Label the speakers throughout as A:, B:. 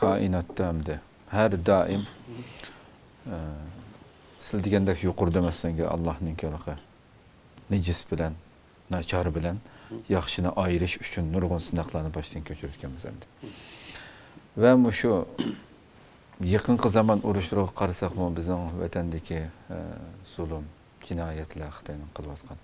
A: Kainatda hamda her daim siz degandek yuqori demasanga Allohning kalaqi nejis bilan, nachar bilan yaxshini ayirish uchun nurg'un sinoqlarni boshdan kechirganmiz endi. Va shu yaqinqi zaman urushlarga qarasaqmi bizning vatandagi zulm, jinoyatlar Xitoyning qilayotgan.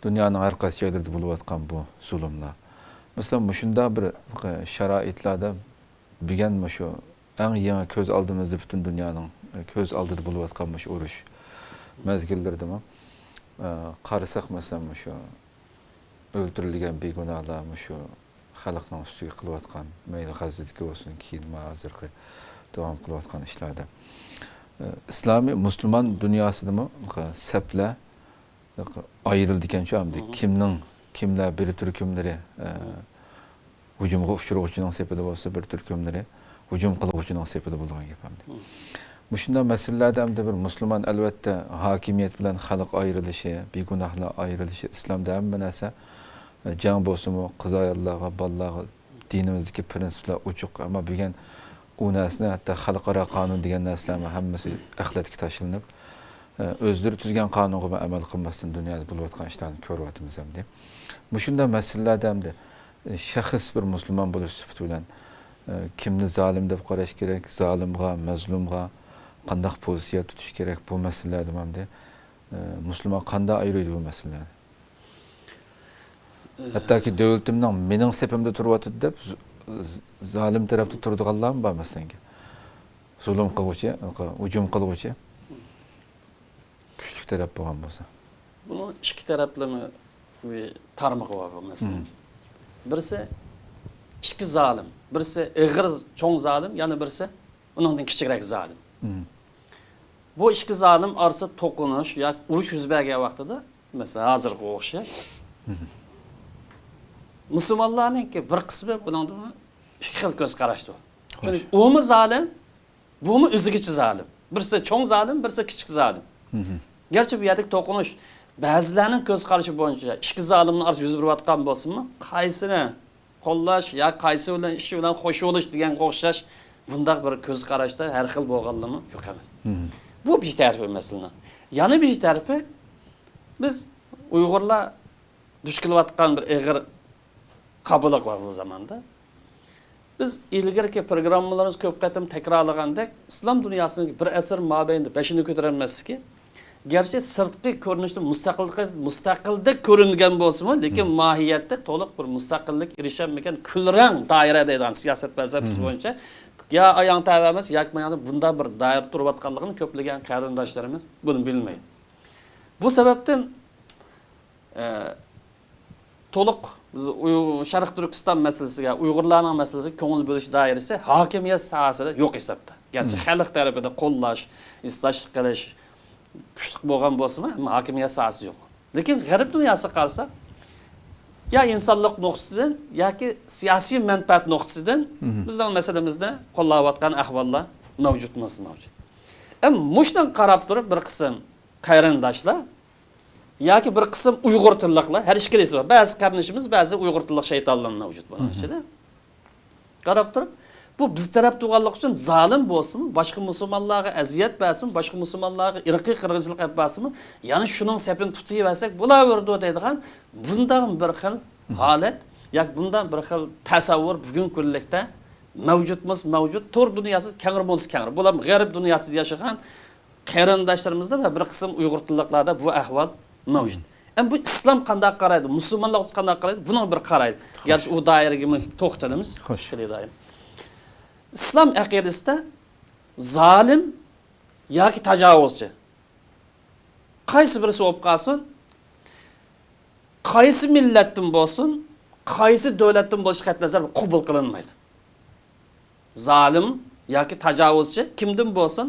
A: Dunyoning har qaysi joylarida bo'layotgan bu zulmlar. Masalan, shunda bir sharoitlarda bilgan shu eng yangi ko'z oldimizda butun dunyoning ko'z oldida bo'layotgan shu urush mezgillardami qarasak masalan shu o'ldirilgan begunohlar shu xalqning ustiga qilayotgan mayli G'azzadagi bo'lsin, keyin hozirgi davom qilayotgan ishlarda islomiy musulmon dunyosidami saplar ayrildigan shu hamda kimlar bir turkumlari hujumga uchiruvchining sepida bo'lsa, bir turkumlari hujum qiluvchining sepida bo'lgan gap hamda. Shunday masalalarda hamda bir musulmon albatta hokimiyat bilan xalq ayrilishi, begunohlar ayrilishi islomda hamma narsa jang bo'lsa-mu, qiz ayollarga, bolalarga dinimizdagi prinsiplar ochiq, ammo bo'lgan u narsani hatto xalqaro qonun degan narsalarni hammasi axlatga tashlanib, o'zlari tuzgan qonunga amal qilmasdan dunyoda bo'layotgan ishlarni ko'ryapmiz hamda. Shunday masalalarda hamda shaxs bir musulmon bo'lish sifati bilan kimni zolim deb qarash kerak, zolimga, mazlumga qanday pozitsiya tutish kerak bu masalalarda hamda musulmon qanday ayiradi bu masalalarni. Hattoki davlatimning mening sepimda turyapti deb zolim tarafda turadiganlar ham bor masalan. Zulm qiluvchi, hujum qiluvchi kuchli taraf bo'lgan bo'lsa.
B: Buni ikki taraflama tarmog'i bor masalan. Birisi ikki zolim, birisi ig'ir cho'ng zolim, yana birisi uningdan kichikroq zolim. Bu ikki zolim orasida to'qinish yoki urush yuz bergan vaqtida, masalan, hozirgi o'xshash musulmonlarningki bir qismi bundan ikki xil ko'z qarashdi. Chunki umi zolim, bumi o'zigacha zolim. Birisi cho'ng zolim, birisi kichik zolim. Gerçi bu yerdagi to'qinish ba'zilarning ko'z qarashi bo'yicha ikki zolimning orasida yuz berayotgan bo'lsa-mu, qaysini qo'llash yoki qaysi bilan ishi bilan qo'shilish degan o'xshash bundaq bir ko'z qarashda har xil bo'lganligi yo'q emas. Bu bir tarafi masala. Yana bir tarafi biz Uyg'urlar duch kelayotgan bir ig'ir qabullik var bu zamanda. Biz ilgirki programmalarımız ko'p qatam takrorlagandek, islom dunyosining bir asr mobaynida beshini ko'tarilmasligi, gerçi sirtqi ko'rinishda mustaqillik ko'ringan bo'lsa-mu, lekin mohiyatda to'liq bir mustaqillik erishaolmagan kulrang doira deydigan siyosat falsafasi bo'yicha ya ayang tavamiz, yoki mana bunda bir doir turayotganligini ko'plagan qarindoshlarimiz buni bilmaydi. Bu sababdan to'liq Sharq Turkiston masalasiga, Uyg'urlarning masalasiga ko'ngil bo'lish doirasi hokimiyat sohasida yo'q hisobda. Gerçi xalq tarafida qo'llash, islash qilish kuchli bo'lgan bo'lsa-mu, hokimiyat sohasi yo'q. Lekin g'arb dunyosiga qarasak, ya insonlik nuqtasidan yoki siyosiy manfaat nuqtasidan bizning masalamizda qo'llayotgan ahvollar mavjud. Mushdan qarab turib bir qism qarindoshlar yoki bir qism Uyg'ur tilliqlar, har ikkilisi bor. Ba'zi qarindishimiz, ba'zi Uyg'ur tilliq shaytonlar mavjud buning ichida. Qarab turib, bu biz taraf turganlik uchun zolim bo'lsin, boshqa musulmonlarga aziyat bersin, boshqa musulmonlarga irqiy qirg'inchilik qilib bersin, yana shuning sapini tutaversak bo'laverdi deydigan bunday bir xil holat yoki bundan bir xil tasavvur bugungi kunlikda mavjud. To'r dunyosi kengir bo'lsa kengir. Bular g'arb dunyosida yashagan qarindoshlarimizda va bir qism Uyg'ur tilliqlarda bu ahvol mavjud. Bu islom qanday qaraydi, musulmonlar qanday qaraydi, buni bir qaraydi. Gerçi u doiraga to'xtalamiz. Xo'sh. İslam aqidasida zolim yoki tajovuzchi qaysi birisi bo'lib qolsin, qaysi millatdan bo'lsin, qaysi davlatdan bo'lishi qat'iy nazar qabul qilinmaydi. Zolim yoki tajovuzchi kimdan bo'lsin,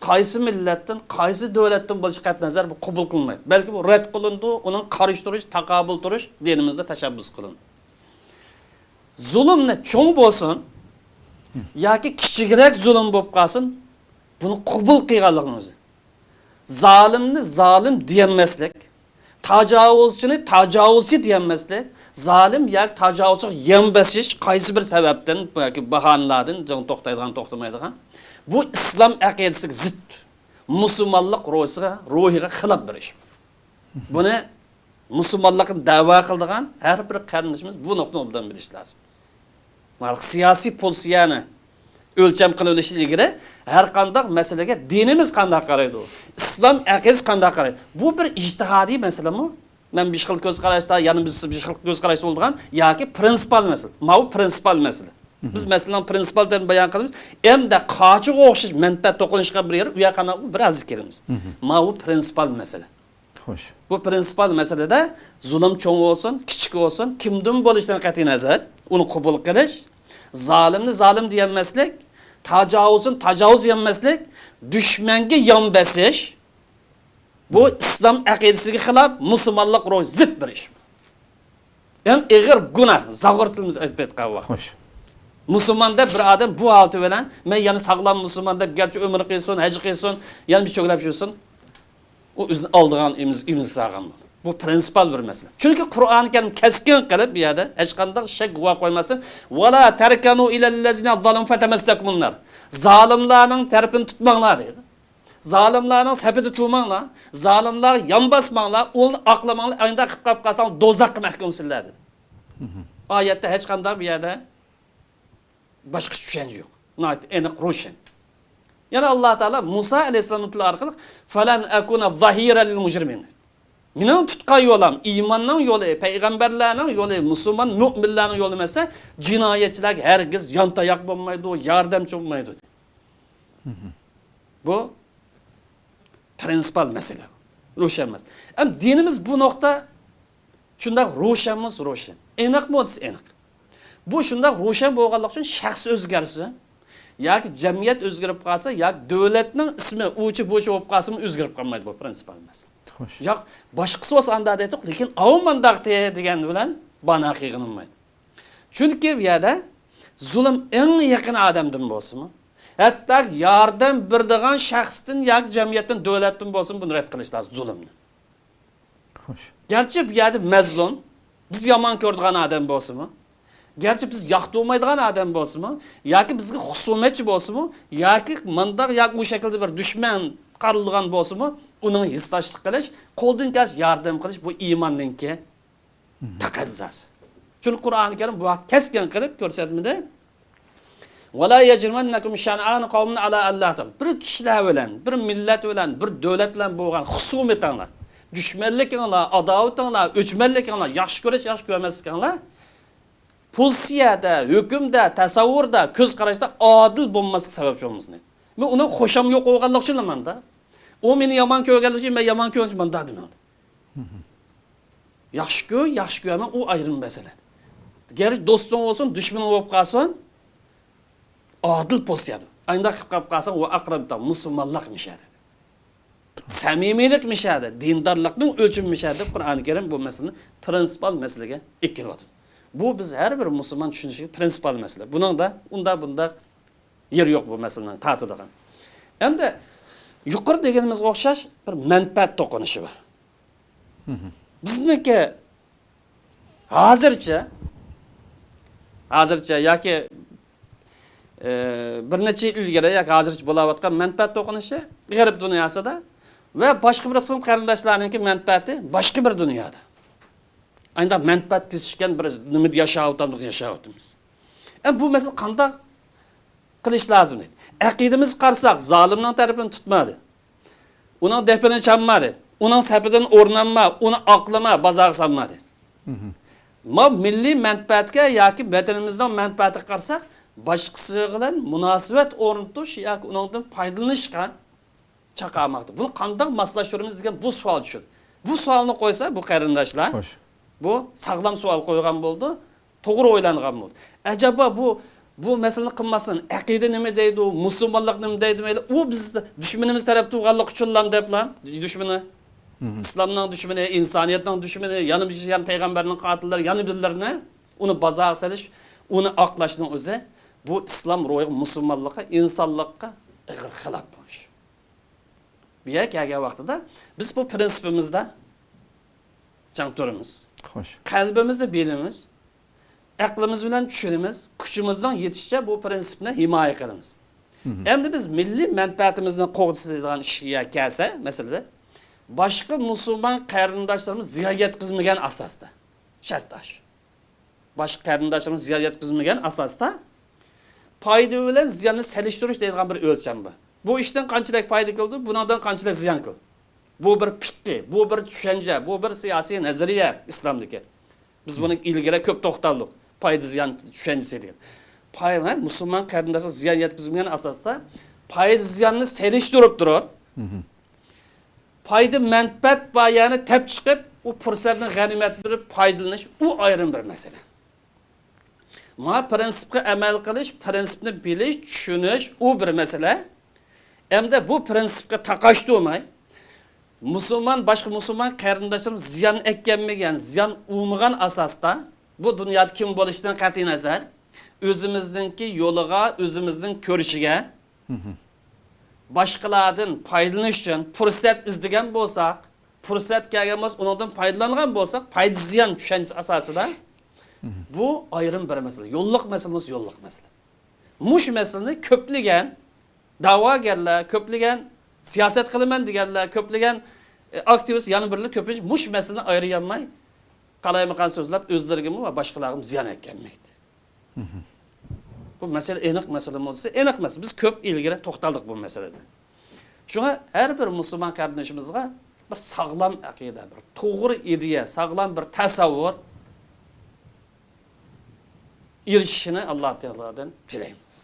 B: qaysi millatdan, qaysi davlatdan bo'lishi qat'iy nazar bu qabul qilinmaydi. Balki bu rad qilindi, uning qarshi turish, taqobil turish dinimizda tashabbus qilindi. Zulmni cho'ng bo'lsin yoki kichikroq zulm bo'lib qolsin, buni qabul qilganligimiz o'zi. Zolimni zolim demaslik, tajovuzchini tajovuzchi demaslik, zalim yoki tajovuzga yem basish qaysi bir sababdan yoki bahonalardan jon to'xtaydigan to'xtamaydigan bu islom aqidasiga zid musulmonlik ruhiga xilof bir ish. Buni musulmonlikni da'vo qiladigan har bir qarindoshimiz bu nuqtani obdan bilish lozim. Mana siyosiy pozitsiyani o'lcham qilinishi ilgari har qanday masalaga dinimiz qanday qaraydi? Islom aqidasi qanday qaraydi? Bu bir ijtihodiy masalami? Men bir xil ko'z qarashda, yana biz bir xil ko'z qarashda bo'lgan yoki prinsipal masala. Bu prinsipal masala. Biz masalan prinsipaldan bayon qilamiz. Endi qochiga o'xshash manfaat to'qinishga bir yer, u yoqqa biroz kiramiz. Bu prinsipal masala.
A: Xo'sh.
B: Bu prinsipal masalada zulm cho'ng olsun, kichik olsun, kimdan bo'lishidan qat'iy nazar uni qabul qilish, zalimni zalim deyanmaslik, tajovuzni tajovuz deyanmaslik, dushmanga yon basish bu islom aqidasiga xilof musulmonlik ruhi zid bir ish. Ham ig'ir gunoh, zag'irtilimiz aytib vaqt.
A: Xo'sh.
B: Musulmonda bir odam bu holati bilan men yana sog'lom musulmon deb garchi umr qilsin, haj qilsin, yana bir cho'glab yursin, u o'zini oldigan imz sağlam. Bu prinsipal bir masala. Chunki Qur'oni Karim keskin qilib bu yerda hech qanday shak guvoh qo'ymasdan "Wala tarkanu ilallazina zalamu fatamassakumunnar." Zalimlarning tarafini tutmanglar dedi. Zalimlarning sapida turmanglar, zalimlar yon bosmanglar, uni aqlamanglar, ayda qilib qolib qolsang do'zaxga mahkumsizlar dedi. Oyatda hech qanday bu yerda boshqa tushuncha yo'q. Nayt aniq ro'shan. Yana Alloh taolo Musa alayhisolamning tili orqali "Falan akuna zahira lil mujrimin." Mening tutqan yo'lim, iymonning yo'li, payg'ambarlarning yo'li, musulmon mu'minlarning yo'li emas, jinoyatchilar hargiz yontayoq bo'lmaydi, yordamchi bo'lmaydi. Bu prinsipal masala. Ro'shan emas. Ham dinimiz bu nuqta shunday ro'shanmiz, ro'shan. Aniqmi o'tsa aniq. Bu shunday ro'shan bo'lganlik uchun shaxs o'zgarsa yoki jamiyat o'zgarib qolsa, yoki davlatning ismi uchi bo'chi bo'lib qolsa, o'zgarib qolmaydi bu prinsipal masala.
A: Xo'sh.
B: Yo'q, boshqasi bo'lsa anda deydik, lekin avmandaqti degan bilan bana qiynalmaydi. Chunki bu yerda zulm eng yaqin odamdan bo'lsin, hatto yordam beradigan shaxsdan yoki jamiyatdan, davlatdan bo'lsin, buni rad qilish lozim zulmni.
A: Xo'sh.
B: Garchi bu yerda mazlum, biz yomon ko'radigan odam bo'lsin-mi? Gerçi biz yoqtirmaydigan odam bo'lsin-mi, yoki bizga husumatchi bo'lsin-mi, yoki mandaq yoki u shaklda bir dushman qarilgan bo'lsin-mi, uning hissdoshlik qilish, qo'ldan kelsa yordam qilish bu iymonninki taqozosi. Chunki Qur'oni Karim bu vaqt keskin qilib ko'rsatmadi. Wala yajrimannakum shan'an qawmin ala allatil. Bir kishilar bilan, bir millat bilan, bir davlat bilan bo'lgan husumatinglar, dushmanlikinglar, adovatinglar, o'chmanlikinglar, yaxshi ko'rish, yaxshi ko'rmaslikinglar Pulsiyada, hükümde, tasavvurda, göz qarashda adil bo'lmaslik sababchi bo'lmasın. Men uni xo'sham yo'q bo'lganlik uchun manda. O meni yomon ko'rganlik uchun men yomon ko'rganlik manda demaydi. Yaxshi ko'rma, u ayrim masala. Gar do'sting bo'lsin, dushmaning bo'lib qolsin, adil bo'lsaydi. Ayda qilib qolib qolsan, u aqrabda musulmonlik mishadi. Samimiylik mishadi, dindarlikning o'lchami mishadi. Qur'oni Karim bu masalani prinsipal masalaga ikkilyapti. Bu biz her bir musulmon tushunishi prinsipal masala. Buning da bunda yer yo'q bu masalaning ta'tidigan. Endi yuqori deganimizga o'xshash bir manfaat to'qinishi bor. Bizniki hozircha yoki bir necha yil ilgari yoki hozircha bo'layotgan manfaat to'qinishi g'arb dunyosida va boshqa bir qism qarindoshlarningki manfaati boshqa bir dunyoda. Ayda manfaat kesishgan bir nimada yashayotimiz. Bu masala qanday qilish lozim deydi. Aqidamiz qarsak, zolimning tarafini tutmadi. Uning depini chanmadi. Uning safidan o'rnanma, uni oqlama, bozor solmadi. Milliy manfaatga yoki vatanimizning manfaatiga qarsak, boshqasi bilan munosabat o'rnatish yoki undan foydalanishga chaqirmoqda. Buni qanday maslashtiramiz degan bu savol tushdi. Bu savolni qo'ysa, bu qarindoshlar bu sağlam savol qo'ygan bo'ldi, to'g'ri o'ylangan bo'ldi. Acaba bu masalani qilmasin, aqida nima deydi, musulmonlik nima deydi, u bizni dushmanimiz taraf turganlik uchunlam deblar, dushmani islomning dushmani, insoniyatning dushmani, yana bir payg'ambarning qotillari, yana birlarni uni bozor solish, uni oqlashning o'zi bu islom ruhi musulmonlikqa, insonlikqa ig'ir xilof bo'lish. Bu kelgan vaqtida biz bu prinsipimizda jang turamiz.
A: Hoş.
B: Kalbimizde bilimiz, aklımız bilen düşünümüz, kuchimizdan yetişçe bu prinsipni himoya qilamiz. Endi biz milliy manfaatimizni qo'g'daydigan ishga kelsa, masalada boshqa musulmon qarindoshlarimiz ziyon yetkazmagan asosda. Shart shu. Boshqa qarindoshlarimiz ziyon yetkazmagan asosda foyda bilan ziyonni selishtirish deydigan bir o'lcham bor. Bu ishdan qanchalik foyda keldi, bundan qanchalik ziyon keldi. Bu bir fiqh, bu bir tushuncha, bu bir siyosiy nazariya islomdagi. Biz buni ilgari ko'p to'xtaldik. Foyda ziyon tushunchasi degan. Payda musulmon qarindoshlar ziyon yetkazmagan asosda foyda ziyonni selishtirib turib, foyda manfaat bayani tep chiqib, u fursatni g'animat bilib foydalanish u ayrim bir masala. Ma prinsipga amal qilish, prinsipni bilish, tushunish u bir masala. Hamda bu prinsipga taqashtirmay, musulmon boshqa musulmon qarindoshlarimiz ziyon ekkanmagan, ziyon umagan asosda bu dunyoda kim bo'lishidan qat'iy nazar o'zimizningki yo'liga, o'zimizning ko'rishiga boshqalardan foydalanish uchun fursat izlagan bo'lsak, fursat kelgan bo'lsa, undan foydalangan bo'lsak, foyda ziyon tushunchasi asosida bu ayrim bir masala. Yo'lliq masalamiz yo'lliq masala. Mush masalani ko'pligan da'vogarlar, ko'pligan siyosat qilaman deganlar, ko'pligan aktivist yana birlar ko'pincha mush masalani ayirolmay qalaymagan so'zlab o'zlariga va boshqalarga ziyon etganlikdi. Bu mesele aniq masala bo'lsa, aniq masala. Biz ko'p ilgari to'xtaldik bu masalada. Shunga har bir musulmon qardoshimizga bir sog'lom aqida, bir to'g'ri ideya, sog'lom bir tasavvur erishishini Alloh taolodan tilaymiz.